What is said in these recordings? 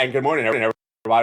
And good morning, everybody.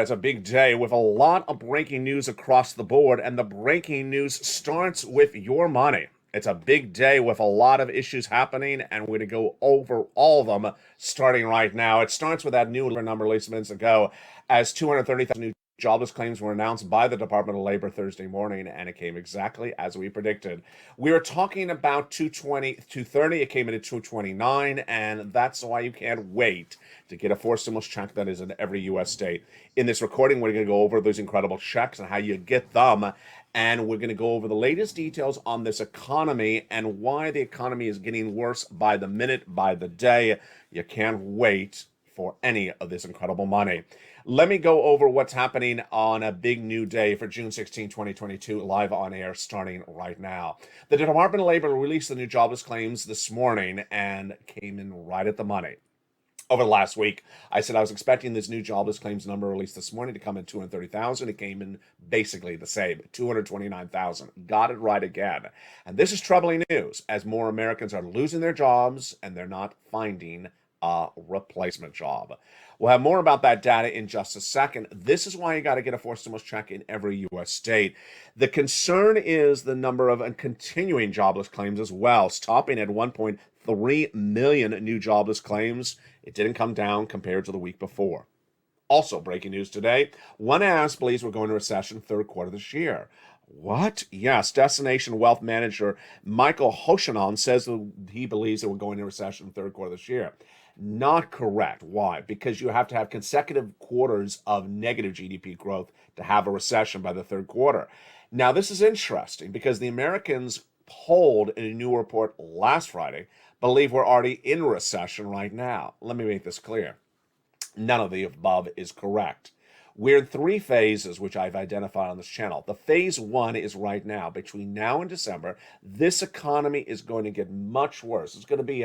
It's a big day with a lot of breaking news across the board, and the breaking news starts with your money. It's a big day with a lot of issues happening, and we're going to go over all of them starting right now. It starts with that new number released minutes ago as 230,000 new jobless claims were announced by the Department of Labor Thursday morning, and it came exactly as we predicted. We were talking about 220, 230. It came in at 229, and that's why you can't wait to get a forced stimulus check that is in every U.S. state. In this recording, we're going to go over those incredible checks and how you get them, and we're going to go over the latest details on this economy and why the economy is getting worse by the minute, by the day. You can't wait for any of this incredible money. Let me go over what's happening on a big new day for June 16, 2022, live on air starting right now. The Department of Labor released the new jobless claims this morning and came in right at the money. Over the last week, I said I was expecting this new jobless claims number released this morning to come in 230,000. It came in basically the same, 229,000. Got it right again. And this is troubling news as more Americans are losing their jobs and they're not finding a replacement job. We'll have more about that data in just a second. This is why you got to get a forced stimulus check in every U.S. state. The concern is the number of continuing jobless claims as well, stopping at 1.3 million new jobless claims. It didn't come down compared to the week before. Also, breaking news today, one analyst believes we're going to recession third quarter this year. What? Yes, Destination Wealth Manager Michael Hoshanon says that he believes that we're going into recession third quarter this year. Not correct. Why? Because you have to have consecutive quarters of negative GDP growth to have a recession by the third quarter. Now, this is interesting because the Americans polled in a new report last Friday believe we're already in recession right now. Let me make this clear. None of the above is correct. We're in three phases, which I've identified on this channel. The phase one is right now. Between now and December, this economy is going to get much worse. It's going to be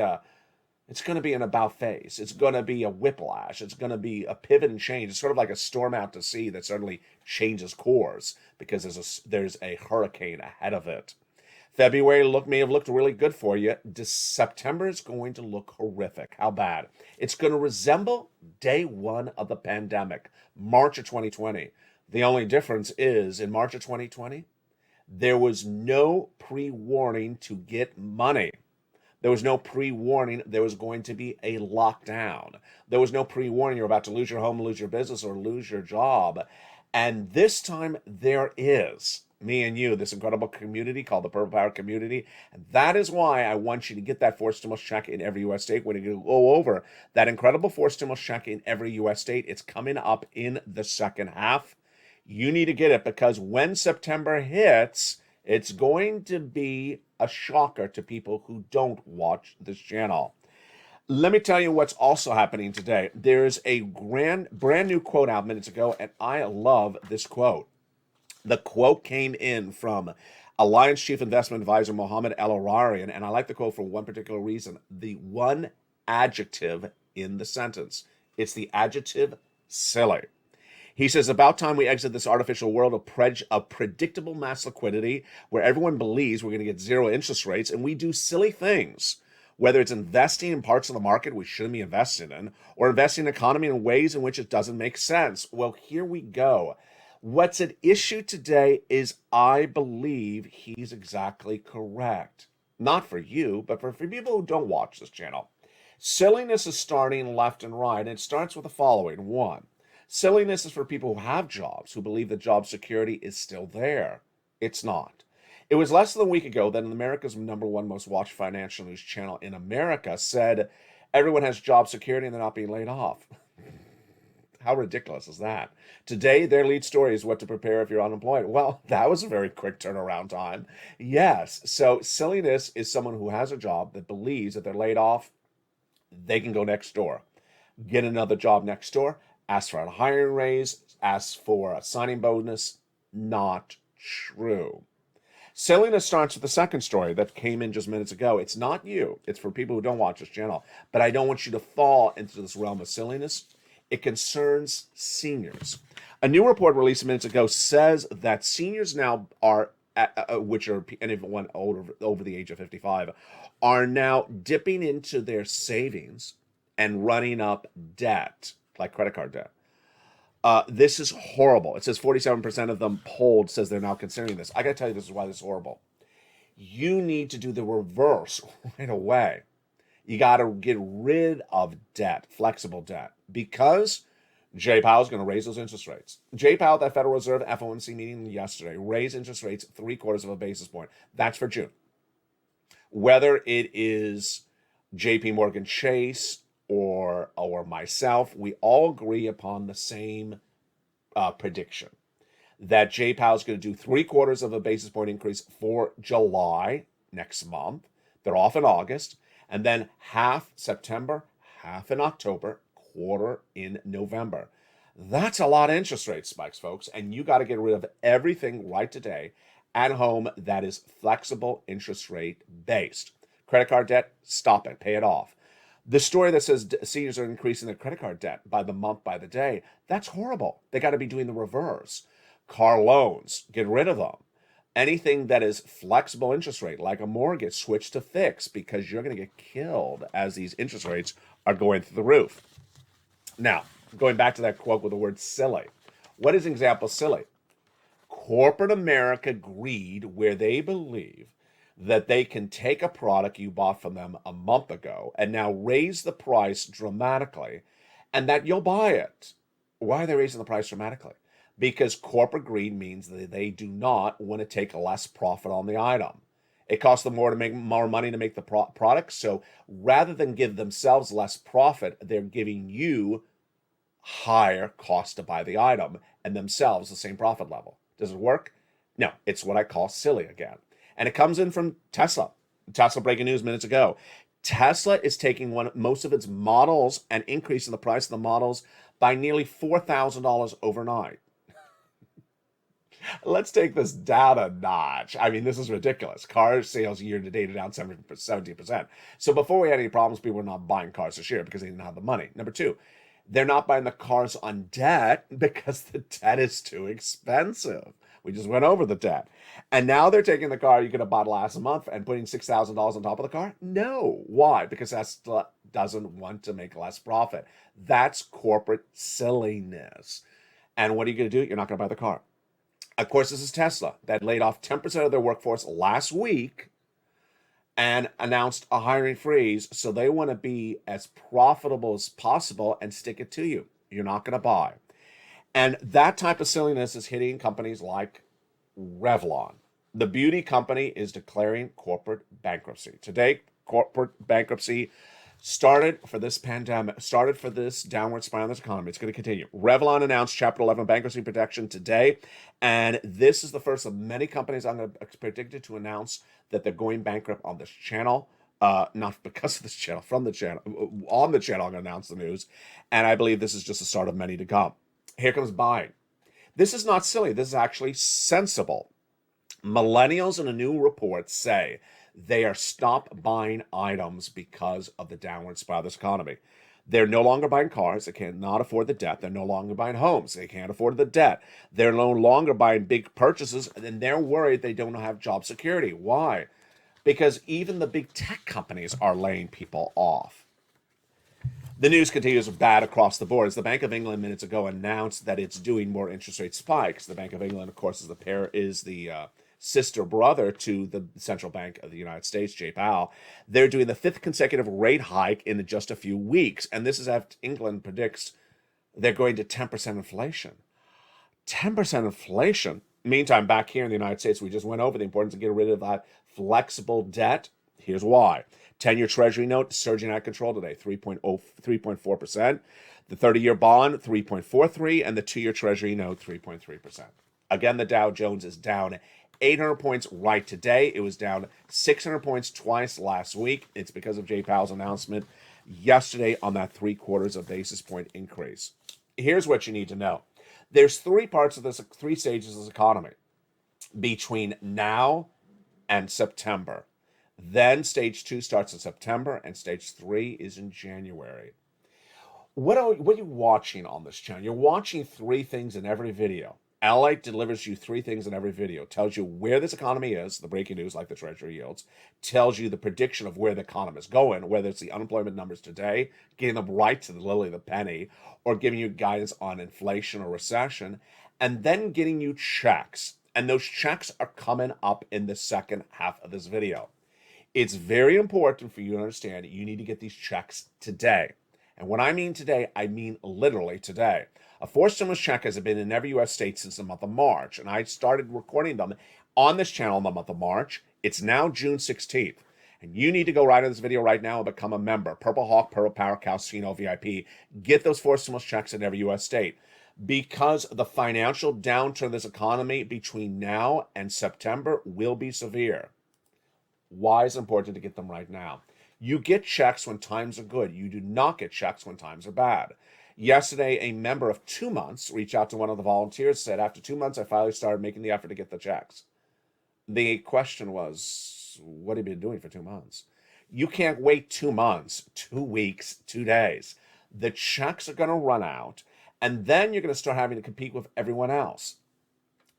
an about phase. It's going to be a whiplash. It's going to be a pivot and change. It's sort of like a storm out to sea that suddenly changes course because there's a hurricane ahead of it. February may have looked really good for you. September is going to look horrific. How bad? It's going to resemble day one of the pandemic, March of 2020. The only difference is in March of 2020, there was no pre-warning to get money. There was no pre-warning there was going to be a lockdown. There was no pre-warning you're about to lose your home, lose your business, or lose your job. And this time there is. Me and you, this incredible community called the Purple Power Community. And that is why I want you to get that forced stimulus check in every U.S. state. We're going to go over that incredible forced stimulus check in every U.S. state. It's coming up in the second half. You need to get it because when September hits, it's going to be a shocker to people who don't watch this channel. Let me tell you what's also happening today. There's a brand new quote out minutes ago, and I love this quote. The quote came in from Alliance Chief Investment Advisor Mohammed El-Ararian, and I like the quote for one particular reason. The one adjective in the sentence. It's the adjective silly. He says, about time we exit this artificial world of predictable mass liquidity where everyone believes we're going to get zero interest rates and we do silly things, whether it's investing in parts of the market we shouldn't be investing in or investing in the economy in ways in which it doesn't make sense. Well, here we go. What's at issue today is I believe he's exactly correct. Not for you, but for people who don't watch this channel. Silliness is starting left and right, and it starts with the following. One, silliness is for people who have jobs, who believe that job security is still there. It's not. It was less than a week ago that America's number one most watched financial news channel in America said everyone has job security and they're not being laid off. How ridiculous is that? Today, their lead story is what to prepare if you're unemployed. Well, that was a very quick turnaround time. Yes, so silliness is someone who has a job that believes that they're laid off, they can go next door, get another job next door, ask for a hiring raise, ask for a signing bonus. Not true. Silliness starts with the second story that came in just minutes ago. It's not you. It's for people who don't watch this channel. But I don't want you to fall into this realm of silliness. It concerns seniors. A new report released minutes ago says that seniors now are, which are anyone over the age of 55, are now dipping into their savings and running up debt, like credit card debt. This is horrible. It says 47% of them polled says they're now considering this. I got to tell you, this is why this is horrible. You need to do the reverse right away. You got to get rid of debt, flexible debt, because Jay Powell is going to raise those interest rates. Jay Powell at that Federal Reserve FOMC meeting yesterday raised interest rates 3/4 of a basis point. That's for June. Whether it is JP Morgan Chase or myself, we all agree upon the same prediction that Jay Powell is going to do 3/4 of a basis point increase for July next month. They're off in August, and then half September, half in October, quarter in November. That's a lot of interest rate spikes, folks, and you got to get rid of everything right today at home that is flexible interest rate based. Credit card debt, stop it, pay it off. The story that says seniors are increasing their credit card debt by the month, by the day, that's horrible. They got to be doing the reverse. Car loans, get rid of them. Anything that is flexible interest rate, like a mortgage, switch to fixed, because you're going to get killed as these interest rates are going through the roof. Now, going back to that quote with the word silly. What is an example silly? Corporate America greed, where they believe that they can take a product you bought from them a month ago and now raise the price dramatically, and that you'll buy it. Why are they raising the price dramatically? Because corporate greed means that they do not want to take less profit on the item. It costs them more to make more money to make the product. So rather than give themselves less profit, they're giving you higher cost to buy the item and themselves the same profit level. Does it work? No, it's what I call silly again. And it comes in from Tesla. Tesla breaking news minutes ago. Tesla is taking most of its models and increasing the price of the models by nearly $4,000 overnight. Let's take this down a notch. I mean, this is ridiculous. Car sales year to date are down 70%. So before we had any problems, people were not buying cars this year because they didn't have the money. Number two, they're not buying the cars on debt because the debt is too expensive. We just went over the debt. And now they're taking the car you could have bought last month and putting $6,000 on top of the car? No. Why? Because Tesla doesn't want to make less profit. That's corporate silliness. And what are you going to do? You're not going to buy the car. Of course, this is Tesla that laid off 10% of their workforce last week and announced a hiring freeze. So they want to be as profitable as possible and stick it to you. You're not going to buy. And that type of silliness is hitting companies like Revlon. The beauty company is declaring corporate bankruptcy. Today, corporate bankruptcy started for this pandemic, started for this downward spiral in this economy. It's going to continue. Revlon announced Chapter 11 bankruptcy protection today, and this is the first of many companies I'm predicted to announce that they're going bankrupt on this channel. Not because of this channel, from the channel. On the channel, I'm going to announce the news, and I believe this is just the start of many to come. Here comes buying. This is not silly. This is actually sensible. Millennials in a new report say they are stop buying items because of the downward spiral of this economy. They're no longer buying cars. They cannot afford the debt. They're no longer buying homes. They can't afford the debt. They're no longer buying big purchases, and they're worried they don't have job security. Why? Because even the big tech companies are laying people off. The news continues bad across the board as the Bank of England minutes ago announced that it's doing more interest rate spikes. The Bank of England, of course, is the sister brother to the Central Bank of the United States, Jay Powell. They're doing the fifth consecutive rate hike in just a few weeks. And this is after England predicts they're going to 10% inflation. 10% inflation. Meantime, back here in the United States, we just went over the importance of getting rid of that flexible debt. Here's why. 10-year Treasury note surging out of control today, 3.4%. The 30-year bond, 3.43%, and the 2-year Treasury note, 3.3%. Again, the Dow Jones is down 800 points right today. It was down 600 points twice last week. It's because of Jay Powell's announcement yesterday on that 3/4 of basis point increase. Here's what you need to know. There's three stages of this economy between now and September. Then stage 2 starts in September, and stage 3 is in January. What are you watching on this channel? You're watching three things in every video. LALATE delivers you three things in every video. Tells you where this economy is, the breaking news like the Treasury yields. Tells you the prediction of where the economy is going, whether it's the unemployment numbers today, getting them right to the lily of the penny, or giving you guidance on inflation or recession, and then getting you checks. And those checks are coming up in the second half of this video. It's very important for you to understand that you need to get these checks today. And when I mean today, I mean literally today. A forced stimulus check has been in every U.S. state since the month of March, and I started recording them on this channel in the month of March. It's now June 16th, and you need to go right in this video right now and become a member. Purple Hawk, Purple Power, Casino VIP. Get those forced stimulus checks in every U.S. state. Because the financial downturn of this economy between now and September will be severe. Why is it important to get them right now? You get checks when times are good. You do not get checks when times are bad. Yesterday, a member of 2 months reached out to one of the volunteers, said, after 2 months, I finally started making the effort to get the checks. The question was, what have you been doing for 2 months? You can't wait 2 months, 2 weeks, 2 days. The checks are going to run out, and then you're going to start having to compete with everyone else.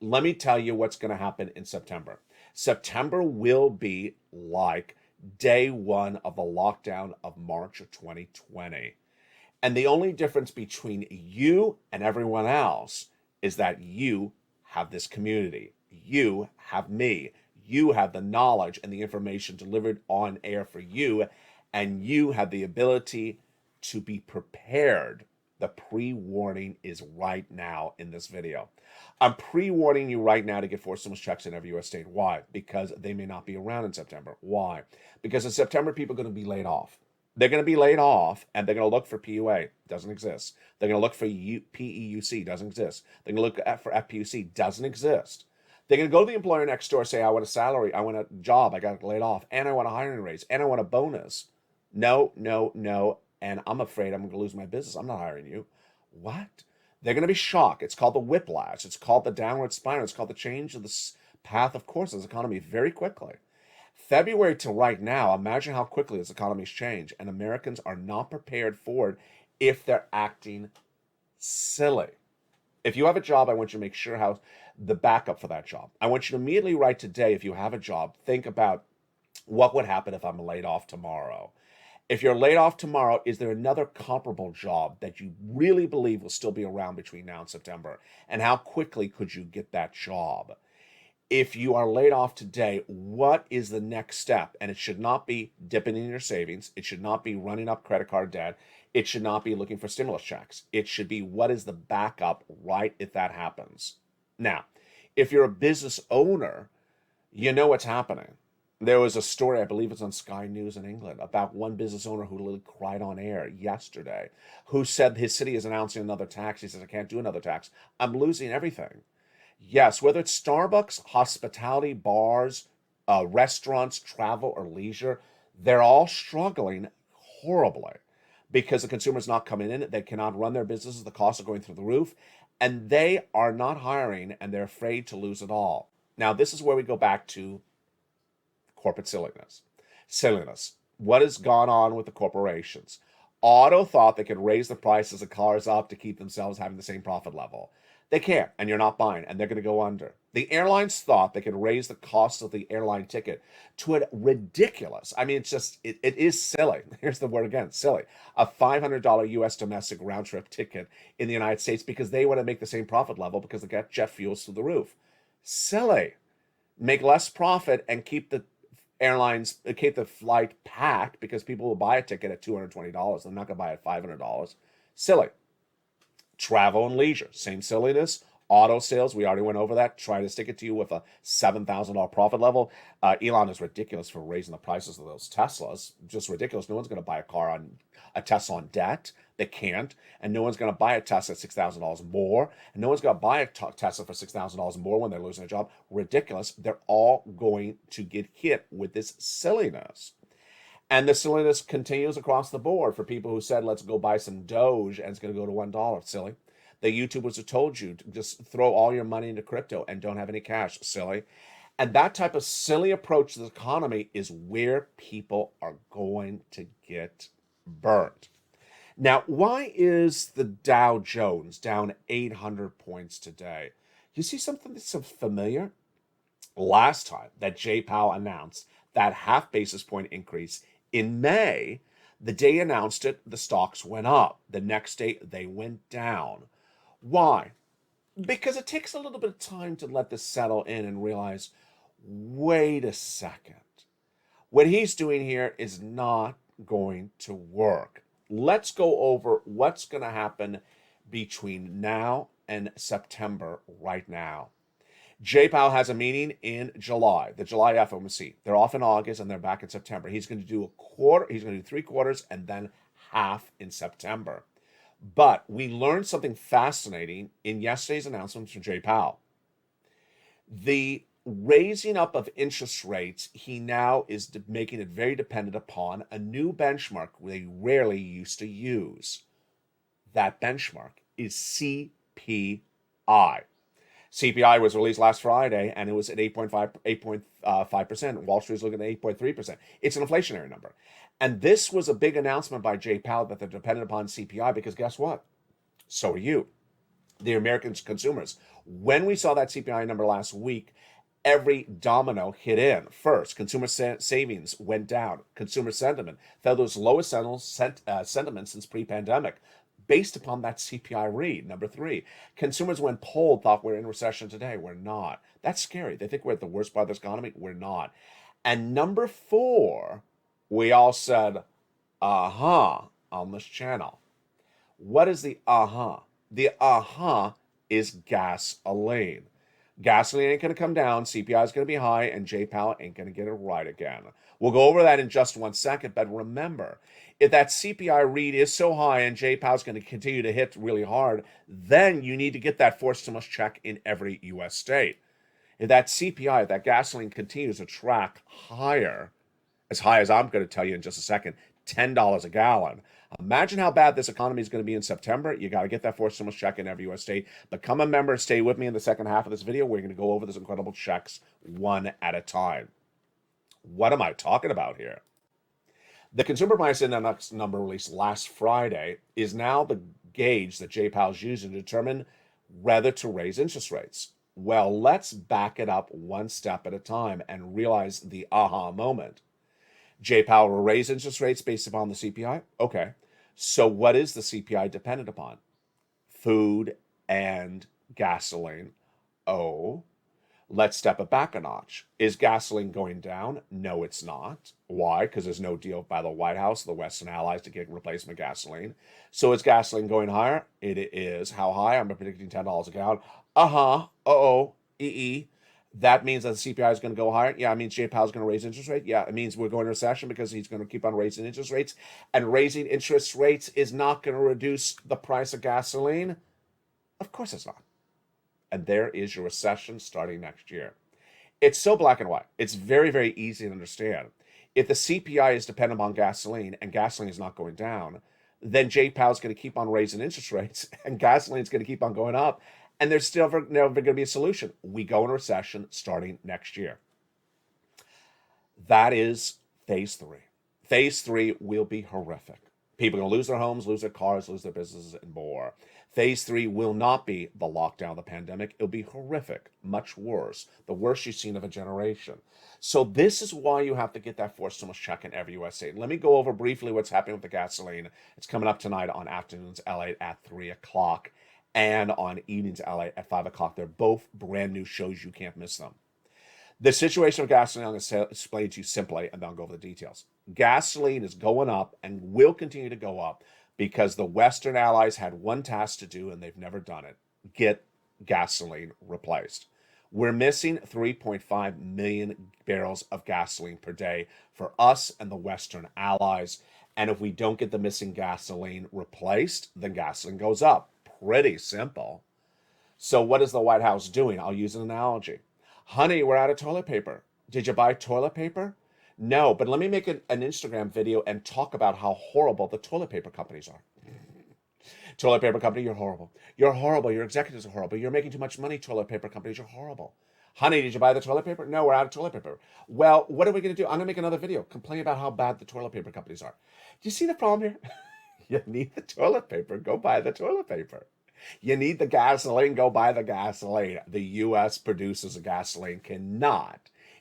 Let me tell you what's going to happen in September. September will be like day one of the lockdown of March of 2020. And the only difference between you and everyone else is that you have this community. You have me. You have the knowledge and the information delivered on air for you, and you have the ability to be prepared. The pre-warning is right now in this video. I'm pre-warning you right now to get forced stimulus checks in every U.S. state. Why? Because they may not be around in September. Why? Because in September, people are going to be laid off. They're going to be laid off, and they're going to look for PUA. Doesn't exist. They're going to look for PEUC. Doesn't exist. They're going to look for FPUC. Doesn't exist. They're going to go to the employer next door, say, I want a salary, I want a job, I got laid off, and I want a hiring raise, and I want a bonus. No, no, no, and I'm afraid I'm going to lose my business. I'm not hiring you. What? They're going to be shocked. It's called the whiplash. It's called the downward spiral. It's called the change of the path of course of this economy very quickly. February to right now, imagine how quickly this economy's changed, and Americans are not prepared for it if they're acting silly. If you have a job, I want you to make sure how the backup for that job. I want you to immediately write today, if you have a job, think about what would happen if I'm laid off tomorrow. If you're laid off tomorrow, is there another comparable job that you really believe will still be around between now and September? And how quickly could you get that job? If you are laid off today, what is the next step? And it should not be dipping in your savings. It should not be running up credit card debt. It should not be looking for stimulus checks. It should be, what is the backup right if that happens? Now, if you're a business owner, you know what's happening. There was a story, I believe it's on Sky News in England, about one business owner who literally cried on air yesterday, who said his city is announcing another tax. He says, I can't do another tax. I'm losing everything. Yes, whether it's Starbucks, hospitality, bars, restaurants, travel, or leisure, they're all struggling horribly because the consumer's not coming in. They cannot run their businesses. The costs are going through the roof, and they are not hiring, and they're afraid to lose it all. Now, this is where we go back to corporate silliness. Silliness. What has gone on with the corporations? Auto thought they could raise the prices of cars up to keep themselves having the same profit level. They can't, and you're not buying, and they're going to go under. The airlines thought they could raise the cost of the airline ticket to a ridiculous, I mean, it is silly. Here's the word again, silly. A $500 U.S. domestic round-trip ticket in the United States because they want to make the same profit level because they got jet fuels through the roof. Silly. Make less profit and keep the keep the flight packed because people will buy a ticket at $220. They're not going to buy it at $500. Silly. Travel and leisure, same silliness. Auto sales, we already went over that. Try to stick it to you with a $7,000 profit level. Elon is ridiculous for raising the prices of those Teslas. Just ridiculous. No one's going to buy a Tesla on debt. They can't. And no one's going to buy a Tesla at $6,000 more. And no one's going to buy a Tesla for $6,000 more when they're losing a job. Ridiculous. They're all going to get hit with this silliness. And the silliness continues across the board for people who said, let's go buy some Doge and it's going to go to $1. Silly. The YouTubers have told you to just throw all your money into crypto and don't have any cash. Silly. And that type of silly approach to the economy is where people are going to get burned. Now, why is the Dow Jones down 800 points today? You see something that's so familiar? Last time that Jay Powell announced that half basis point increase in May, the day he announced it, the stocks went up. The next day, they went down. Why? Because it takes a little bit of time to let this settle in and realize, wait a second. What he's doing here is not going to work. Let's go over what's going to happen between now and September right now. Jay Powell has a meeting in July, the July FOMC. They're off in August and they're back in September. He's going to do a quarter, he's going to do 3/4 and then half in September. But we learned something fascinating in yesterday's announcement from Jay Powell. The raising up of interest rates, he now is making it very dependent upon a new benchmark they rarely used to use. That benchmark is CPI. CPI was released last Friday, and it was at 8.5%. Wall Street is looking at 8.3%. It's an inflationary number. And this was a big announcement by Jay Powell that they're dependent upon CPI because guess what? So are you, the American consumers. When we saw that CPI number last week, every domino hit in. First, consumer savings went down. Consumer sentiment fell to its lowest sentiment since pre-pandemic, based upon that CPI read. Number three, consumers, when polled, thought we're in recession today. We're not. That's scary. They think we're at the worst part of this economy. We're not. And number four, we all said, on this channel. What is the The is gasoline. Gasoline ain't going to come down, CPI is going to be high, and Jay Powell ain't going to get it right again. We'll go over that in just 1 second, but remember, if that CPI read is so high and Jay Powell's going to continue to hit really hard, then you need to get that forced stimulus check in every U.S. state. If that CPI, if that gasoline continues to track higher, as high as I'm going to tell you in just a second, $10 a gallon. Imagine how bad this economy is going to be in September. You got to get that forced stimulus check in every U.S. state. Become a member and stay with me in the second half of this video. We're going to go over those incredible checks one at a time. What am I talking about here? The Consumer Price Index number released last Friday is now the gauge that Jay Powell's using to determine whether to raise interest rates. Well, let's back it up one step at a time and realize the aha moment. Jay Powell will raise interest rates based upon the CPI? Okay. So what is the CPI dependent upon? Food and gasoline. Oh, let's step it back a notch. Is gasoline going down? No, it's not. Why? Because there's no deal by the White House, the Western allies, to get replacement gasoline. So is gasoline going higher? It is. How high? I'm predicting $10 a gallon. That means that the CPI is going to go higher. Yeah, it means Jay Powell's going to raise interest rate. Yeah, it means we're going to recession because he's going to keep on raising interest rates. And raising interest rates is not going to reduce the price of gasoline. Of course it's not. And there is your recession starting next year. It's so black and white. It's very, very easy to understand. If the CPI is dependent on gasoline and gasoline is not going down, then Jay Powell's going to keep on raising interest rates and gasoline is going to keep on going up. And there's still never going to be a solution. We go in recession starting next year. That is phase three. Phase three will be horrific. People are going to lose their homes, lose their cars, lose their businesses, and more. Phase three will not be the lockdown of the pandemic. It'll be horrific, much worse, the worst you've seen of a generation. So this is why you have to get that forced stimulus check in every U.S. state. Let me go over briefly what's happening with the gasoline. It's coming up tonight on Afternoons LA at 3 o'clock. And on Evenings LA at 5 o'clock. They're both brand new shows. You can't miss them. The situation with gasoline, I'm going to explain to you simply, and then I'll go over the details. Gasoline is going up and will continue to go up because the Western allies had one task to do, and they've never done it. Get gasoline replaced. We're missing 3.5 million barrels of gasoline per day for us and the Western allies. And if we don't get the missing gasoline replaced, then gasoline goes up. Pretty simple. So what is the White House doing? I'll use an analogy. Honey, we're out of toilet paper. Did you buy toilet paper? No, but let me make an Instagram video and talk about how horrible the toilet paper companies are. Toilet paper company, you're horrible. You're horrible. Your executives are horrible. You're making too much money, toilet paper companies. You're horrible. Honey, did you buy the toilet paper? No, we're out of toilet paper. Well, what are we going to do? I'm going to make another video. Complain about how bad the toilet paper companies are. Do you see the problem here? You need the toilet paper. Go buy the toilet paper. You need the gasoline, go buy the gasoline. The U.S. produces of gasoline cannot,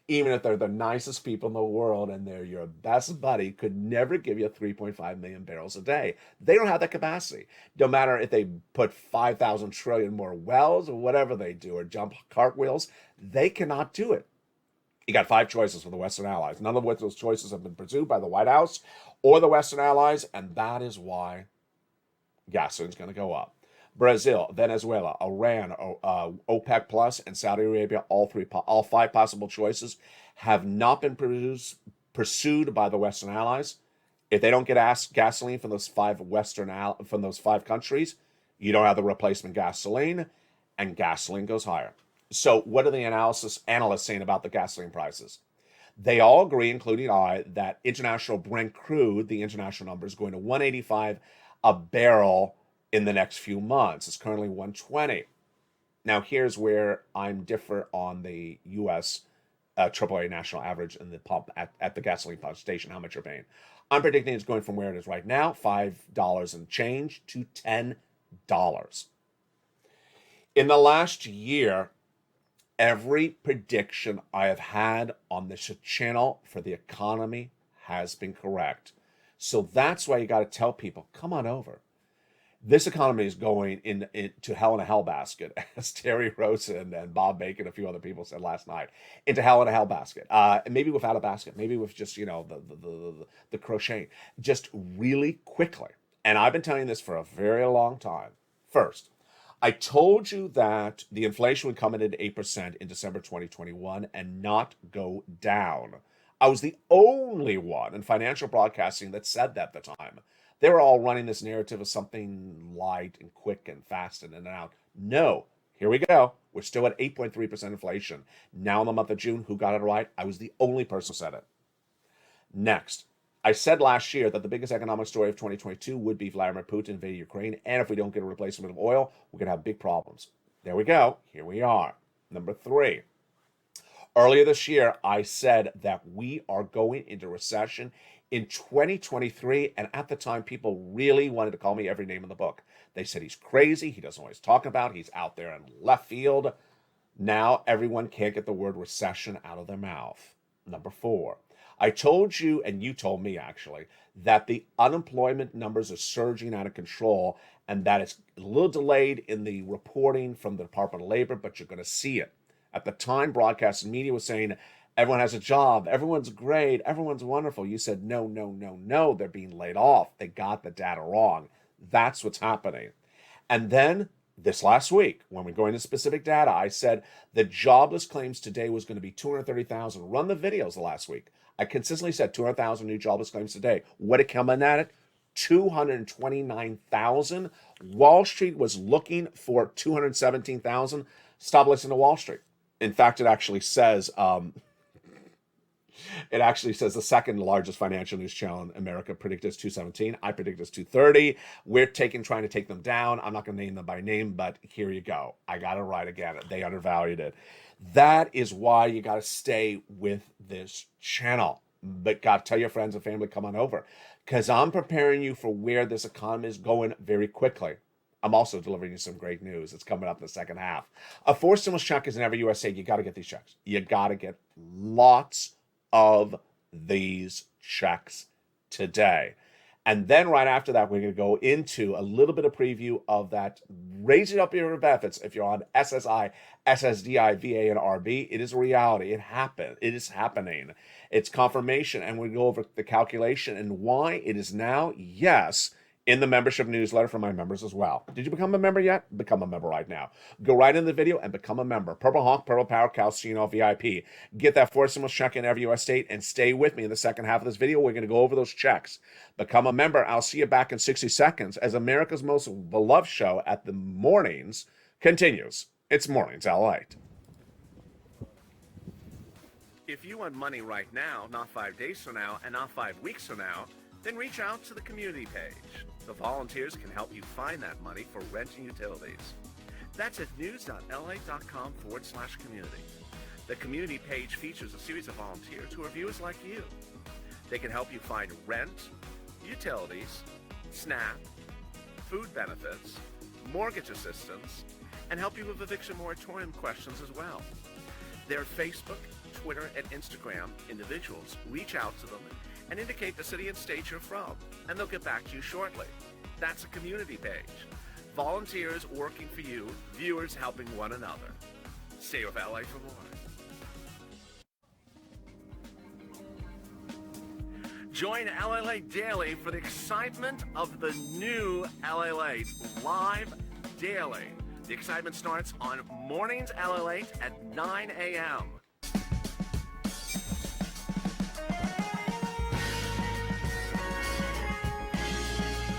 even if they're the nicest people in the world and they're your best buddy, could never give you 3.5 million barrels a day. They don't have that capacity. No matter if they put 5,000 trillion more wells or whatever they do, or jump cartwheels, they cannot do it. You got 5 choices for the Western Allies. None of which those choices have been pursued by the White House or the Western Allies, and that is why gasoline's going to go up. Brazil, Venezuela, Iran, OPEC Plus, and Saudi Arabia, all 5 possible choices have not been pursued by the Western Allies. If they don't get gasoline from those 5 countries, you don't have the replacement gasoline, and gasoline goes higher. So what are the analysts saying about the gasoline prices? They all agree, including I, that international Brent crude, the international number, is going to 185 a barrel in the next few months. It's currently 120. Now, here's where I'm differ on the U.S. AAA national average in the pump at the gasoline pump station, how much you're paying. I'm predicting it's going from where it is right now, $5 and change, to $10. In the last year, every prediction I have had on this channel for the economy has been correct. So that's why you got to tell people, come on over. This economy is going into hell in a hell basket, as Terry Rosen and Bob Bacon and a few other people said last night, into hell in a hell basket. Maybe without a basket, maybe with just, the crocheting, just really quickly. And I've been telling you this for a very long time. First, I told you that the inflation would come in at 8% in December 2021 and not go down. I was the only one in financial broadcasting that said that at the time. They were all running this narrative of something light and quick and fast and in and out. No, here we go. We're still at 8.3% inflation. Now in the month of June, who got it right? I was the only person who said it. Next, I said last year that the biggest economic story of 2022 would be Vladimir Putin invading Ukraine, and if we don't get a replacement of oil, we're going to have big problems. There we go. Here we are. Number 3. Earlier this year, I said that we are going into recession in 2023, and at the time, people really wanted to call me every name in the book. They said he's crazy, he doesn't always talk about, he's out there in left field. Now everyone can't get the word recession out of their mouth. Number 4, I told you, and you told me actually, that the unemployment numbers are surging out of control and that it's a little delayed in the reporting from the Department of Labor, but you're going to see it. At the time, broadcast and media was saying, everyone has a job, everyone's great, everyone's wonderful. You said, no, they're being laid off. They got the data wrong. That's what's happening. And then this last week, when we go into specific data, I said the jobless claims today was going to be 230,000. Run the videos the last week. I consistently said 200,000 new jobless claims today. What it come in at it? 229,000. Wall Street was looking for 217,000. Stop listening to Wall Street. In fact, it actually says the second largest financial news channel in America predicted as 217. I predict as 230. We're trying to take them down. I'm not going to name them by name, but here you go. I got it right again. They undervalued it. That is why you got to stay with this channel. But got to tell your friends and family, come on over, because I'm preparing you for where this economy is going very quickly. I'm also delivering you some great news. It's coming up in the second half. A 4 stimulus check is in every USA. You got to get these checks. You got to get lots of these checks today. And then right after that, we're going to go into a little bit of preview of that raising up your benefits. If you're on SSI, SSDI, VA, and RB, it is a reality. It happened. It is happening. It's confirmation. And we go over the calculation and why it is now, yes, in the membership newsletter for my members as well. Did you become a member yet? Become a member right now. Go right in the video and become a member. Purple Hawk, Purple Power, Calcino, VIP. Get that 4 stimulus check in every US state and stay with me in the second half of this video. We're going to go over those checks. Become a member. I'll see you back in 60 seconds as America's most beloved show at the mornings continues. It's Mornings LALATE. If you want money right now, not 5 days from now, and not 5 weeks from now, then reach out to the community page. The volunteers can help you find that money for rent and utilities. That's at news.la.com/community. The community page features a series of volunteers who are viewers like you. They can help you find rent, utilities, SNAP, food benefits, mortgage assistance, and help you with eviction moratorium questions as well. Their Facebook, Twitter, and Instagram individuals reach out to them and indicate the city and state you're from, and they'll get back to you shortly. That's a community page. Volunteers working for you, viewers helping one another. Stay with LA for more. Join LALATE Daily for the excitement of the new LALATE live daily. The excitement starts on mornings LALATE at 9 a.m.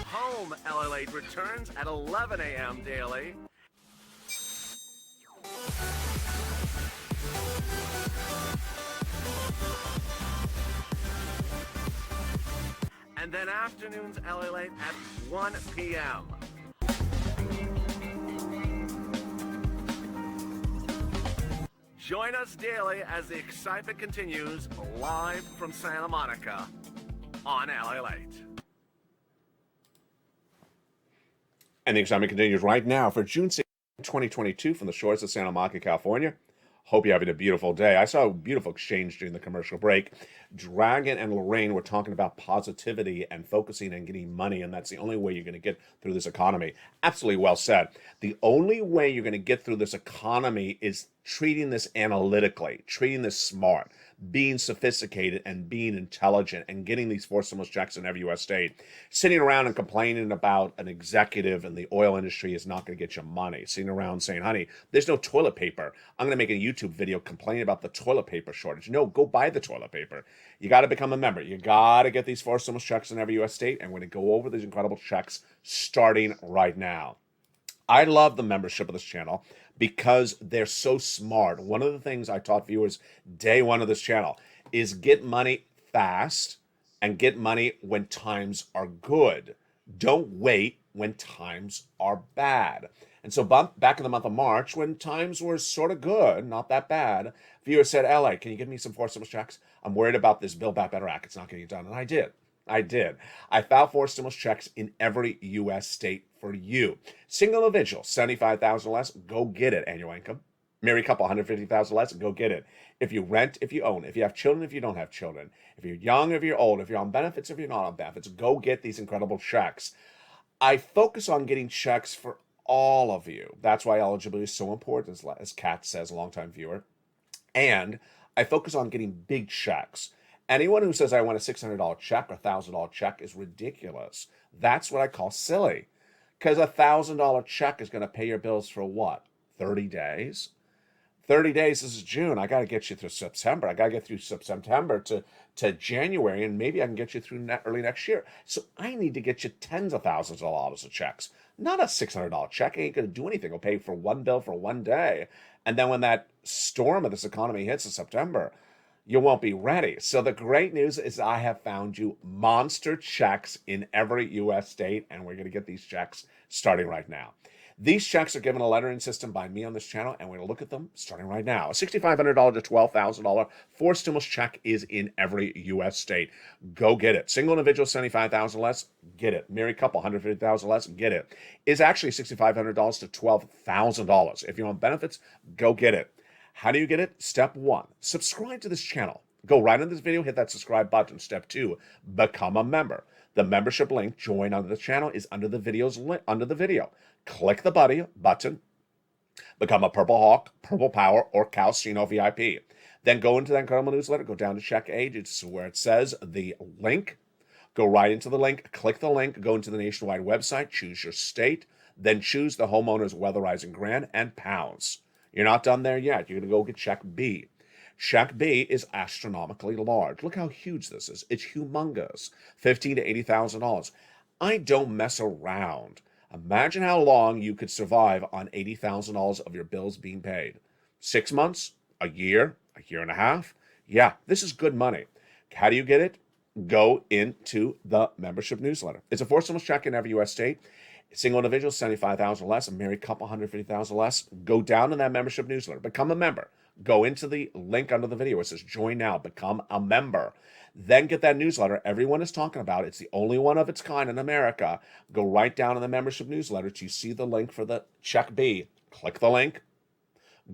Home LALATE returns at 11 a.m. daily. And then afternoons LALATE at 1 p.m. Join us daily as the excitement continues live from Santa Monica on LALATE. And the excitement continues right now for June 6, 2022 from the shores of Santa Monica, California. Hope you're having a beautiful day. I saw a beautiful exchange during the commercial break. Dragon and Lorraine were talking about positivity and focusing and getting money, and that's the only way you're going to get through this economy. Absolutely well said. The only way you're going to get through this economy is treating this analytically, treating this smart, being sophisticated and being intelligent and getting these four stimulus checks in every U.S. state. Sitting around and complaining about an executive in the oil industry is not going to get you money. Sitting around saying, honey, there's no toilet paper. I'm going to make a YouTube video complaining about the toilet paper shortage. No, go buy the toilet paper. You got to become a member. You got to get these four stimulus checks in every U.S. state, and we're going to go over these incredible checks starting right now. I love the membership of this channel because they're so smart. One of the things I taught viewers day one of this channel is get money fast and get money when times are good. Don't wait when times are bad. And so back in the month of March, when times were sort of good, not that bad, viewers said, LA, can you give me some four stimulus checks? I'm worried about this Build Back Better Act. It's not getting done. And I did. I filed four stimulus checks in every U.S. state for you. Single individual, $75,000 or less, go get it. Annual income. Married couple, $150,000 or less, go get it. If you rent, if you own, if you have children, if you don't have children, if you're young, if you're old, if you're on benefits, if you're not on benefits, go get these incredible checks. I focus on getting checks for all of you. That's why eligibility is so important, as Kat says, a longtime viewer. And I focus on getting big checks. Anyone who says I want a $600 check or $1,000 check is ridiculous. That's what I call silly. Because a $1,000 check is going to pay your bills for what? 30 days? 30 days, this is June. I got to get you through September. I got to get through September to January, and maybe I can get you through early next year. So I need to get you tens of thousands of dollars of checks. Not a $600 check. Ain't going to do anything. It'll pay for one bill for one day. And then when that storm of this economy hits in September, you won't be ready. So the great news is I have found you monster checks in every U.S. state, and we're going to get these checks starting right now. These checks are given a lettering system by me on this channel, and we're going to look at them starting right now. A $6,500 to $12,000 four stimulus check is in every U.S. state. Go get it. Single individual, $75,000 less, get it. Married couple, $150,000 less, get it. It's actually $6,500 to $12,000. If you're on benefits, go get it. How do you get it? Step one, subscribe to this channel. Go right on this video, hit that subscribe button. Step two, become a member. The membership link, join under the channel, is under the video. Click the button, become a Purple Hawk, Purple Power, or Calcino VIP. Then go into that incredible newsletter, go down to check agents where it says the link. Go right into the link, click the link, go into the nationwide website, choose your state, then choose the homeowner's weatherizing grant and pounds. You're not done there yet. You're going to go get check B. Check B is astronomically large. Look how huge this is. It's humongous. $15,000 to $80,000. I don't mess around. Imagine how long you could survive on $80,000 of your bills being paid. 6 months? A year and a half? Yeah, this is good money. How do you get it? Go into the membership newsletter. It's a four stimulus check in every U.S. state. Single individual, $75,000 less. A married couple, $150,000 less. Go down in that membership newsletter. Become a member. Go into the link under the video. It says join now, become a member. Then get that newsletter everyone is talking about. It's the only one of its kind in America. Go right down in the membership newsletter to see the link for the Check B. Click the link,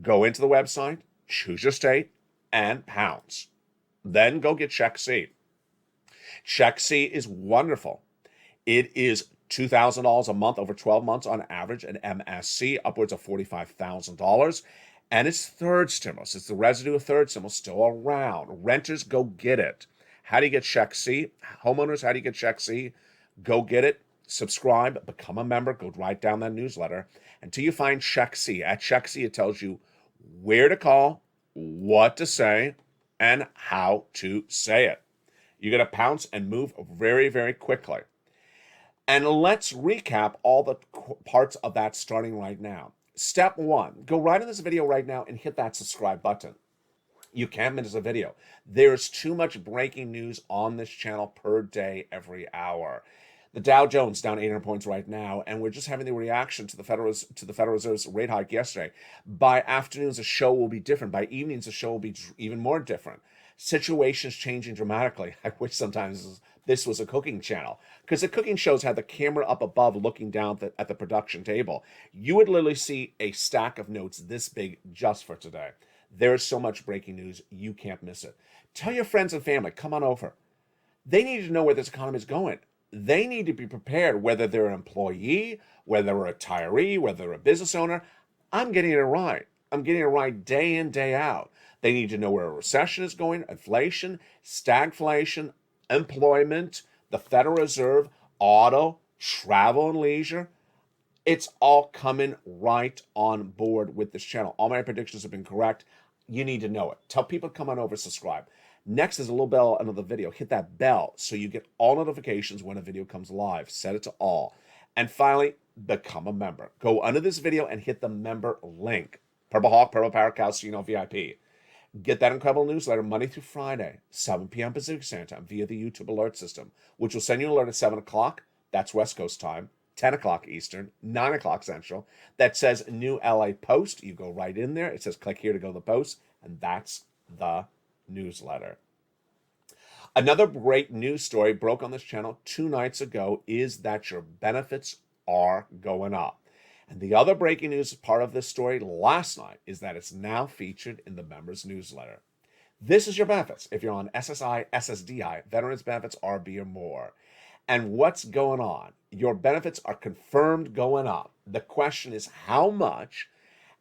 go into the website, choose your state, and pounce. Then go get Check C. Check C is wonderful. It is $2,000 a month over 12 months on average, an MSC, upwards of $45,000. And it's third stimulus. It's the residue of third stimulus still around. Renters, go get it. How do you get Check C? Homeowners, how do you get Check C? Go get it, subscribe, become a member, go write down that newsletter until you find Check C. At Check C, it tells you where to call, what to say, and how to say it. You're going to pounce and move very, very quickly. And let's recap all the parts of that starting right now. Step one, go right in this video right now and hit that subscribe button. You can't miss a video. There's too much breaking news on this channel per day, every hour. The Dow Jones down 800 points right now, and we're just having the reaction to the Federal Reserve's rate hike yesterday. By afternoons, the show will be different. By evenings, the show will be even more different. Situations changing dramatically. I wish sometimes this was a cooking channel, because the cooking shows had the camera up above looking down at the production table. You would literally see a stack of notes this big just for today. There's so much breaking news, you can't miss it. Tell your friends and family, come on over. They need to know where this economy is going. They need to be prepared, whether they're an employee, whether they're a retiree, whether they're a business owner. I'm getting it right. I'm getting it right day in, day out. They need to know where a recession is going, inflation, stagflation, employment, the Federal Reserve, auto, travel and leisure. It's all coming right on board with this channel. All my predictions have been correct. You need to know it. Tell people to come on over, subscribe. Next is a little bell under the video. Hit that bell so you get all notifications when a video comes live. Set it to all. And finally, become a member. Go under this video and hit the member link. Purple Hawk, Purple Power, Calcino VIP. Get that incredible newsletter Monday through Friday, 7 p.m. Pacific Standard Time via the YouTube alert system, which will send you an alert at 7 o'clock. That's West Coast time. 10 o'clock Eastern, 9 o'clock Central. That says new LA post. You go right in there. It says click here to go to the post. And that's the newsletter. Another great news story broke on this channel 2 nights ago is that your benefits are going up. And the other breaking news part of this story last night is that it's now featured in the members newsletter. This is your benefits if you're on SSI, SSDI, Veterans Benefits, RB, or more. And what's going on? Your benefits are confirmed going up. The question is how much,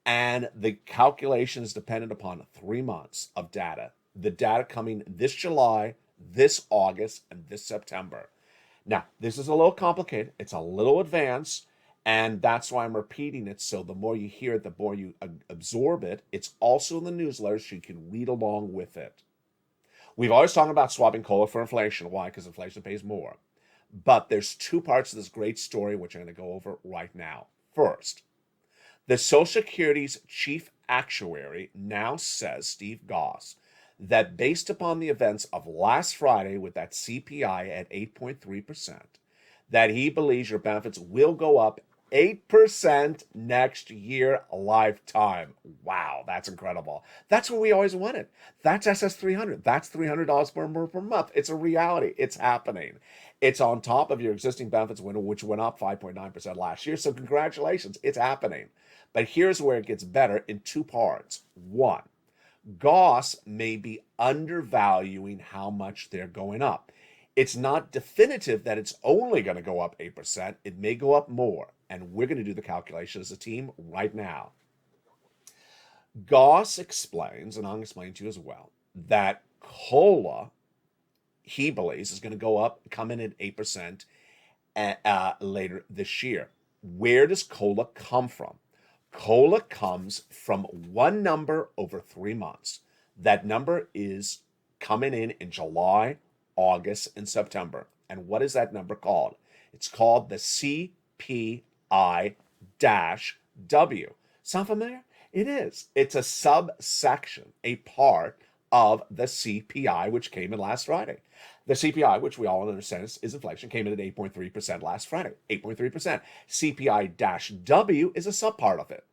and the calculation is dependent upon 3 months of data. The data coming this July, this August, and this September. Now, this is a little complicated. It's a little advanced, and that's why I'm repeating it. So the more you hear it, the more you absorb it. It's also in the newsletter, so you can read along with it. We've always talked about swapping COLA for inflation. Why? Because inflation pays more. But there's 2 parts of this great story, which I'm going to go over right now. First, the Social Security's chief actuary now says, Steve Goss, that based upon the events of last Friday with that CPI at 8.3%, that he believes your benefits will go up 8% next year lifetime. Wow, that's incredible. That's what we always wanted. That's SS300. That's $300 per month. It's a reality. It's happening. It's on top of your existing benefits window, which went up 5.9% last year. So congratulations, it's happening. But here's where it gets better in 2 parts. 1, Goss may be undervaluing how much they're going up. It's not definitive that it's only going to go up 8%. It may go up more. And we're going to do the calculation as a team right now. Goss explains, and I'll explain to you as well, that COLA, he believes, is going to go up, come in at 8% later this year. Where does COLA come from? COLA comes from one number over 3 months. That number is coming in July, August, and September. And what is that number called? It's called the CPI-W. Sound familiar? It is. It's a subsection, a part of the CPI, which came in last Friday. The CPI, which we all understand is inflation, came in at 8.3% last Friday. 8.3%. CPI-W is a subpart of it.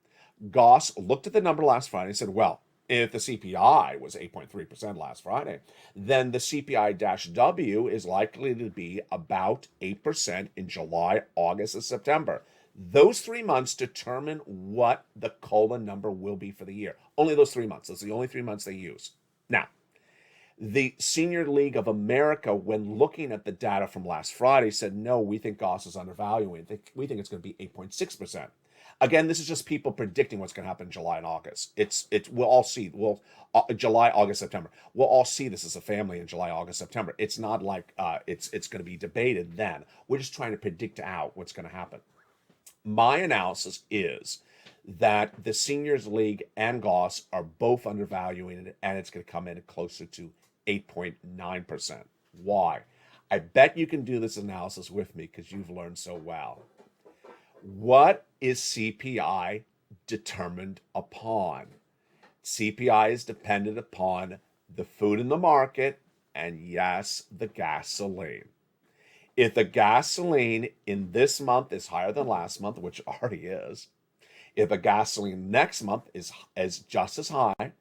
Goss looked at the number last Friday and said, well, If the CPI was 8.3% last Friday, then the CPI-W is likely to be about 8% in July, August, and September. Those 3 months determine what the COLA number will be for the year. Only those 3 months. That's the only 3 months they use. Now, the Senior League of America, when looking at the data from last Friday, said, no, we think Goss is undervaluing. We think it's going to be 8.6%. Again, this is just people predicting what's going to happen in July and August. We'll all see. July, August, September. We'll all see this as a family in July, August, September. It's not like it's going to be debated then. We're just trying to predict out what's going to happen. My analysis is that the Seniors League and Goss are both undervaluing it, and it's going to come in closer to 8.9%. Why? I bet you can do this analysis with me because you've learned so well. What is CPI determined upon? CPI is dependent upon the food in the market and, yes, the gasoline. If the gasoline in this month is higher than last month, which it already is, if the gasoline next month is just as high,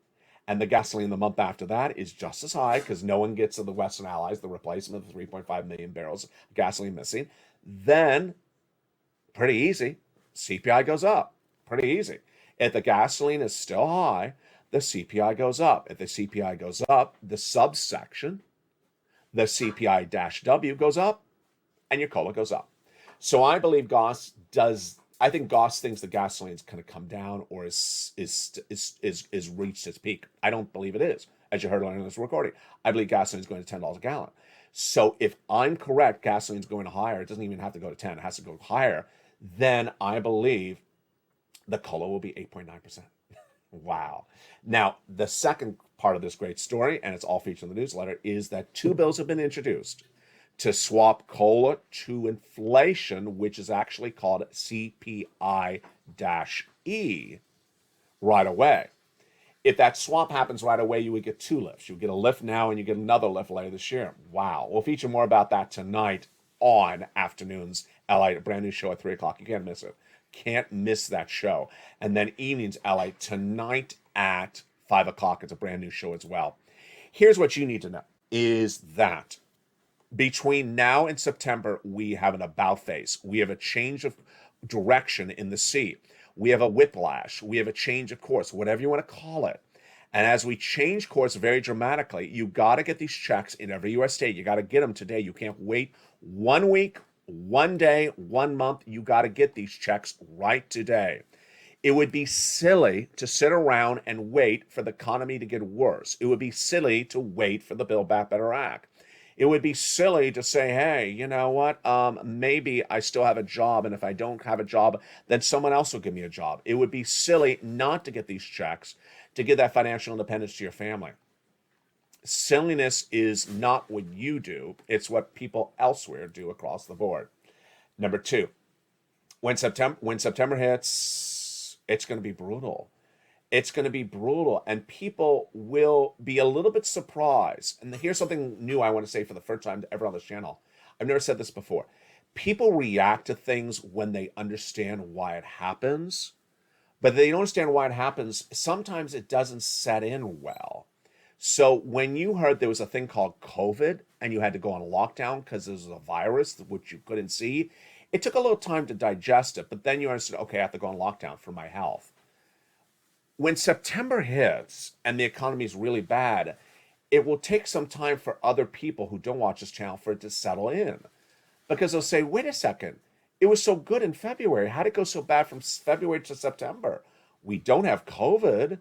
and the gasoline the month after that is just as high because no one gets to the Western Allies, the replacement of the 3.5 million barrels of gasoline missing, then pretty easy, CPI goes up. Pretty easy. If the gasoline is still high, the CPI goes up. If the CPI goes up, the subsection, the CPI-W goes up, and your COLA goes up. So I believe Goss does. I think Goss thinks the gasoline is going to come down or is reached its peak. I don't believe it is, as you heard on this recording. I believe gasoline is going to $10 a gallon. So if I'm correct, gasoline is going higher. It doesn't even have to go to 10. It has to go higher. Then I believe the COLA will be 8.9%. Wow. Now, the second part of this great story, and it's all featured in the newsletter, is that 2 bills have been introduced to swap COLA to inflation, which is actually called CPI-E right away. If that swap happens right away, you would get 2 lifts. You would get a lift now and you get another lift later this year. Wow. We'll feature more about that tonight on Afternoons LA, a brand new show at 3 o'clock. You can't miss it. Can't miss that show. And then Evenings LA tonight at 5 o'clock. It's a brand new show as well. Here's what you need to know is that between now and September, we have an about face. We have a change of direction in the sea. We have a whiplash. We have a change of course, whatever you want to call it. And as we change course very dramatically, you got to get these checks in every U.S. state. You got to get them today. You can't wait 1 week, 1 day, 1 month. You got to get these checks right today. It would be silly to sit around and wait for the economy to get worse. It would be silly to wait for the Build Back Better Act. It would be silly to say, hey, you know what, maybe I still have a job, and if I don't have a job, then someone else will give me a job. It would be silly not to get these checks, to give that financial independence to your family. Silliness is not what you do. It's what people elsewhere do across the board. Number 2, when September hits, it's going to be brutal. It's going to be brutal, and people will be a little bit surprised. And here's something new I want to say for the first time ever on this channel. I've never said this before. People react to things when they understand why it happens, but they don't understand why it happens. Sometimes it doesn't set in well. So when you heard there was a thing called COVID and you had to go on lockdown because there was a virus which you couldn't see, it took a little time to digest it, but then you understood, okay, I have to go on lockdown for my health. When September hits and the economy is really bad, it will take some time for other people who don't watch this channel for it to settle in. Because they'll say, wait a second, it was so good in February. How did it go so bad from February to September? We don't have COVID.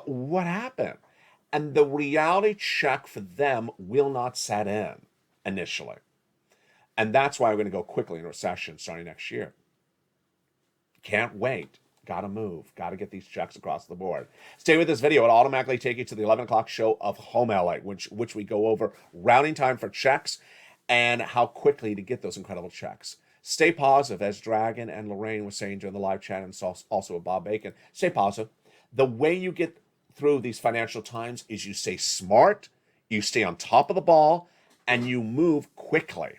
What happened? And the reality check for them will not set in initially. And that's why we're going to go quickly in recession starting next year. Can't wait. Got to move. Got to get these checks across the board. Stay with this video. It'll automatically take you to the 11 o'clock show of Home LA, which we go over rounding time for checks and how quickly to get those incredible checks. Stay positive, as Dragon and Lorraine were saying during the live chat, and also with Bob Bacon. Stay positive. The way you get through these financial times is you stay smart, you stay on top of the ball, and you move quickly.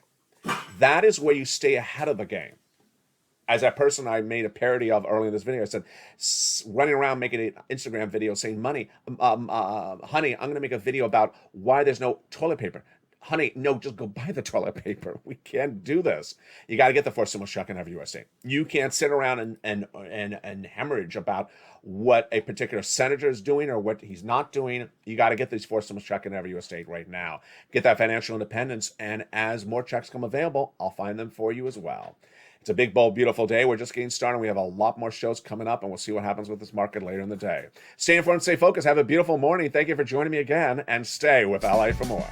That is where you stay ahead of the game. As that person I made a parody of earlier in this video, I said, running around making an Instagram video saying, honey, I'm going to make a video about why there's no toilet paper. Honey, no, just go buy the toilet paper. We can't do this. You got to get the forced stimulus check in every U.S. state. You can't sit around and hemorrhage about what a particular senator is doing or what he's not doing. You got to get these forced stimulus check in every U.S. state right now. Get that financial independence, and as more checks come available, I'll find them for you as well. It's a big, bold, beautiful day. We're just getting started. We have a lot more shows coming up, and we'll see what happens with this market later in the day. Stay informed, stay focused. Have a beautiful morning. Thank you for joining me again, and stay with LA for more.